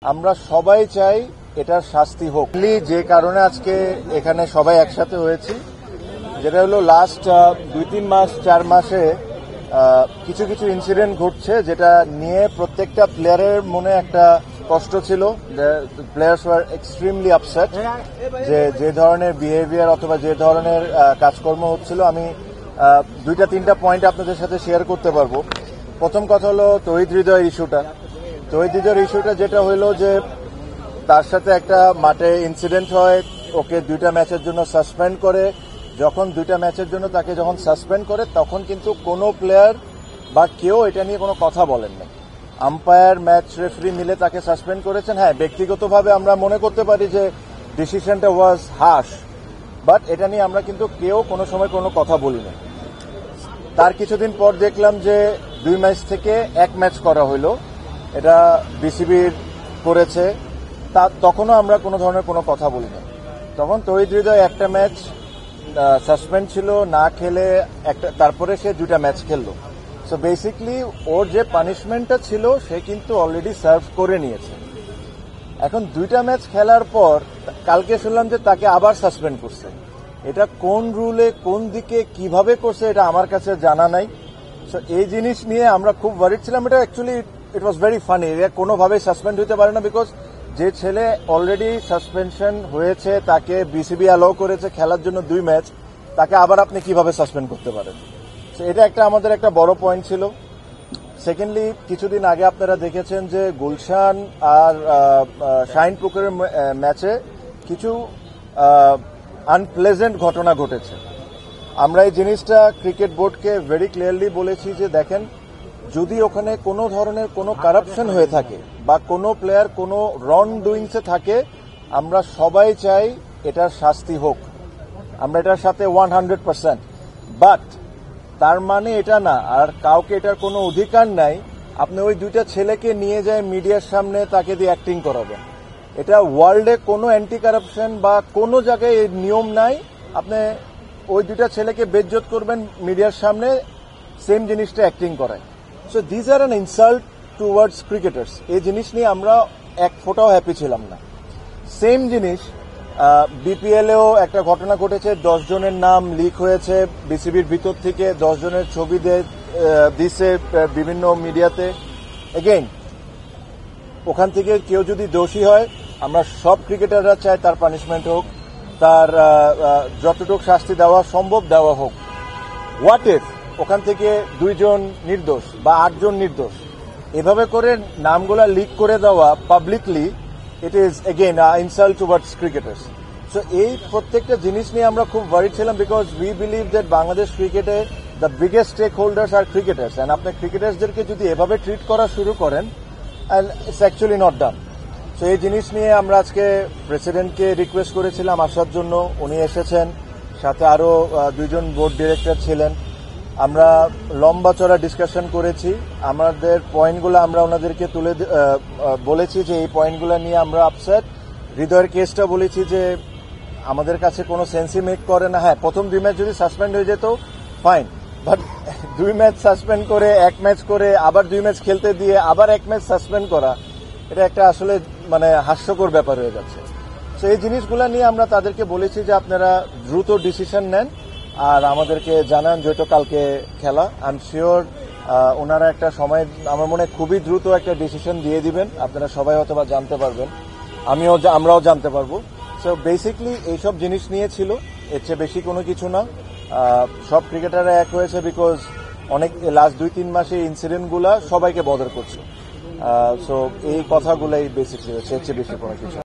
আমরা সবাই চাই এটার শাস্তি হোক। যে কারণে আজকে এখানে সবাই একসাথে হয়েছি, যেটা হলো লাস্ট 2-3 মাস 4 মাসে কিছু কিছু ইনসিডেন্ট ঘটছে, যেটা নিয়ে প্রত্যেকটা প্লেয়ারের মনে একটা কষ্ট ছিল। প্লেয়ার্স ওয়ার এক্সট্রিমলি আপসেট যে ধরনের বিহেভিয়ার অথবা যে ধরনের কাজকর্ম হচ্ছিল। আমি 2-3টা পয়েন্ট আপনাদের সাথে শেয়ার করতে পারবো। প্রথম কথা হলো তৌহিদ হৃদয়ের ইস্যুটা। তৌহিদ হৃদয়ের ইস্যুটা যেটা হইলো যে তার সাথে একটা মাঠে ইনসিডেন্ট হয়, ওকে 2টা ম্যাচের জন্য সাসপেন্ড করে। যখন 2টা ম্যাচের জন্য তাকে যখন সাসপেন্ড করে, তখন কিন্তু কোনো প্লেয়ার বা কেউ এটা নিয়ে কোনো কথা বলেন না। আম্পায়ার, ম্যাচ রেফারি মিলে তাকে সাসপেন্ড করেছেন। হ্যাঁ, ব্যক্তিগতভাবে আমরা মনে করতে পারি যে ডিসিশনটা ওয়াজ হার্শ, বাট এটা নিয়ে আমরা কিন্তু কেউ কোনো সময় কোনো কথা বলি না। তার কিছুদিন পর দেখলাম যে 2 ম্যাচ থেকে 1 ম্যাচ করা হইলো, এটা বিসিবির করেছে। তখনও আমরা কোনো ধরনের কোনো কথা বলি না। তখন তৌহিদ হৃদয় একটা ম্যাচ সাসপেন্ড ছিল, না খেলে তারপরে সে 2টা ম্যাচ খেললো। সো বেসিকলি ওর যে পানিশমেন্টটা ছিল সে কিন্তু অলরেডি সার্ভ করে নিয়েছে। এখন 2টা ম্যাচ খেলার পর কালকে শুনলাম যে তাকে আবার সাসপেন্ড করছে। এটা কোন রুলে, কোন দিকে, কিভাবে করছে এটা আমার কাছে জানা নাই। সো এই জিনিস নিয়ে আমরা খুব ওয়ারিড ছিলাম। এটা actually it was very funny. এটা কোনোভাবেই সাসপেন্ড হতে পারে না, বিকজ যে ছেলে অলরেডি সাসপেনশন হয়েছে, তাকে বিসিবি অ্যালাউ করেছে খেলার জন্য 2 ম্যাচ, তাকে আবার আপনি কিভাবে সাসপেন্ড করতে পারেন? সো এটা আমাদের একটা বড় পয়েন্ট ছিল। সেকেন্ডলি, কিছুদিন আগে আপনারা দেখেছেন যে গুলশান আর শাহিনপুকুরের ম্যাচে কিছু আনপ্লেজেন্ট ঘটনা ঘটেছে। আমরা এই জিনিসটা ক্রিকেট বোর্ডকে ভেরি ক্লিয়ারলি বলেছি যে দেখেন, যদি ওখানে কোনো ধরনের কোনো কারাপশন হয়ে থাকে বা কোনো প্লেয়ার কোনো রং ডুইংসে থাকে, আমরা সবাই চাই এটার শাস্তি হোক। আমরা এটার সাথে 100%। বাট তার মানে এটা না আর কাউকে এটার কোনো অধিকার নাই আপনি ওই 2টা ছেলেকে নিয়ে যায় মিডিয়ার সামনে তাকে দিয়ে অ্যাক্টিং করাবেন। এটা ওয়ার্ল্ডে কোনো অ্যান্টি কারাপশন বা কোনো জায়গায় এই নিয়ম নাই। আপনি ওই 2টা ছেলেকে বেজ্জত করবেন মিডিয়ার সামনে, সেম জিনিসটা অ্যাক্টিং করায়। So this are an insult towards cricketers. এই জিনিস নিয়ে আমরা এক ফোঁটাও হ্যাপি ছিলাম না। সেম জিনিস বিপিএলেও একটা ঘটনা ঘটেছে। 10 জনের নাম লিক হয়েছে বিসিবির ভিতর থেকে, 10 জনের ছবি দিছে বিভিন্ন মিডিয়াতে। এগেইন, ওখান থেকে কেউ যদি দোষী হয়, আমরা সব ক্রিকেটাররা চাই তার পানিশমেন্ট হোক, তার যতটুকু শাস্তি দেওয়া সম্ভব দেওয়া হোক। হোয়াট ইফ ওখান থেকে 2 জন নির্দোষ বা 8 জন নির্দোষ, এভাবে করে নামগুলা লিক করে দেওয়া publicly, it is again insult towards cricketers. So এই প্রত্যেকটা জিনিস নিয়ে আমরা খুব ওয়ারিড ছিলাম, because we believe that Bangladesh ক্রিকেটে দ্য বিগেস্ট স্টেক হোল্ডার্স আর ক্রিকেটার্স। অ্যান্ড আপনি ক্রিকেটার্সদেরকে যদি এভাবে ট্রিট করা শুরু করেন, and it's actually not done. So এই জিনিস নিয়ে আমরা আজকে প্রেসিডেন্টকে রিকোয়েস্ট করেছিলাম আসার জন্য, উনি এসেছেন, সাথে আরও 2 জন বোর্ড ডিরেক্টর ছিলেন। আমরা লম্বা চড়া ডিসকাশন করেছি। আমাদের পয়েন্টগুলো আমরা ওনাদেরকে বলেছি যে এই পয়েন্টগুলো নিয়ে আমরা আপসেট। হৃদয়ের কেসটা বলেছি যে আমাদের কাছে কোনো সেন্সই মেক করে না। হ্যাঁ, প্রথম 2 ম্যাচ যদি সাসপেন্ড হয়ে যেত ফাইন, বাট 2 ম্যাচ সাসপেন্ড করে 1 ম্যাচ করে আবার 2 ম্যাচ খেলতে দিয়ে আবার 1 ম্যাচ সাসপেন্ড করা, এটা একটা আসলে মানে হাস্যকর ব্যাপার হয়ে যাচ্ছে। তো এই জিনিসগুলো নিয়ে আমরা তাদেরকে বলেছি যে আপনারা দ্রুত ডিসিশন নেন আর আমাদেরকে জানান, যেহেতু কালকে খেলা। আই এম শিওর ওনারা একটা সময়, আমার মনে হয় খুবই দ্রুত একটা ডিসিশন দিয়ে দিবেন। আপনারা সবাই হয়তো বা জানতে পারবেন, আমরাও জানতে পারবো। সো বেসিকলি এইসব জিনিস নিয়ে ছিল, এর চেয়ে বেশি কোনো কিছু না। সব ক্রিকেটাররা এক হয়েছে, বিকজ অনেক লাস্ট 2-3 মাসে ইনসিডেন্টগুলা সবাইকে বদার করছে। সো এই কথাগুলাই বেসিকলি হচ্ছে, এর চেয়ে বেশি কোনো কিছু।